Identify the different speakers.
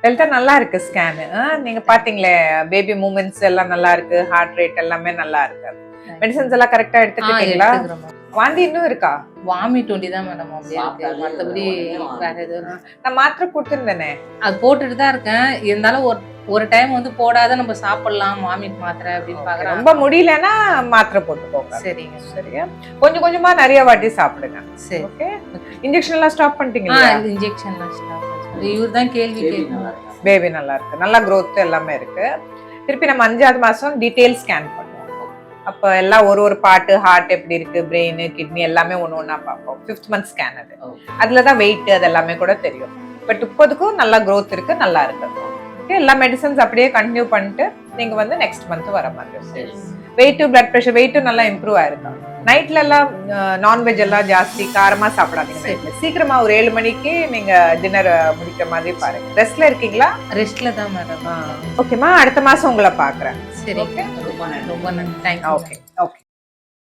Speaker 1: Delta நல்லா இருக்கு scan. நீங்க பாத்தீங்களே பேபி மூமெண்ட்ஸ் எல்லாம் நல்லா இருக்கு, ஹார்ட் ரேட் எல்லாமே நல்லா இருக்கு. மெடிசன்ஸ் எல்லாம் கரெக்டா எடுத்துக்கிட்டீங்களா? வாந்தி இன்னும் இருக்கா?
Speaker 2: வாமிட் ஒண்டி தான் மேடம் அப்படியே இருக்கு. மத்தபடி வேற எதுவும்
Speaker 1: நான் மாத்திரை கொடுத்துருந்தேனே.
Speaker 2: அது போட்டுட்டு தான் இருக்கேன். இருந்தாலும் ஒரு டைம் வந்து போடாத நம்ம சாப்பிடலாம் வாமிட் மாத்திரை அப்படின்னு பாக்குறேன்.
Speaker 1: ரொம்ப முடியலன்னா மாத்திரை போட்டுக்கோங்க.
Speaker 2: சரிங்க
Speaker 1: சரியா? கொஞ்சம் கொஞ்சமா நிறைய வாட்டி சாப்பிடுங்க.
Speaker 2: சரி.
Speaker 1: ஓகே. இன்ஜெக்ஷன் எல்லாம் ஸ்டாப் பண்ணிட்டீங்களா?
Speaker 2: இன்ஜெக்ஷன்லாம் ஸ்டாப் பண்ணி இவர் தான் கேள்வி கேட்கணும்.
Speaker 1: பேபி நல்லா இருக்கு, நல்லா growth எல்லாமே இருக்கு. திருப்பி நம்ம 5வது மாசம் டீடைல் ஸ்கேன் பண்ணுவோம். அப்ப எல்லாம் ஒரு பார்ட், ஹார்ட் எப்படி இருக்கு, பிரெயின், கிட்னி எல்லாமே ஒண்ணா பார்ப்போம். 5th month ஸ்கேன் அது. அதுலதான் வெயிட் அது எல்லாமே கூட தெரியும். பட் இப்போதுக்கும் நல்லா growth இருக்கு, நல்லா இருக்கு. ஓகே, எல்லா மெடிசன்ஸ் அப்படியே கண்டினியூ பண்ணிட்டு நீங்க வந்து நெக்ஸ்ட் மந்த் வர மாதிரி. வெயிட், பிளட் பிரஷர் வெயிட்டும் நல்லா இம்ப்ரூவ் ஆயிருக்கா. நைட்ல எல்லாம் நான்வெஜ் எல்லாம் ஜாஸ்தி காரமா சாப்பிடாதீங்க. சீக்கிரமா ஒரு 7 மணிக்கு நீங்க டின்னர் முடிக்கிற மாதிரி பாருங்க. ரெஸ்ட்ல இருக்கீங்களா?
Speaker 2: ரெஸ்ட்ல தான் மேடம்.
Speaker 1: ஓகேமா, அடுத்த மாசம் உங்களை பாக்குறேன்.
Speaker 2: சரி, ரொம்ப நன்றி. தேங்க்யூ.
Speaker 1: Okay okay.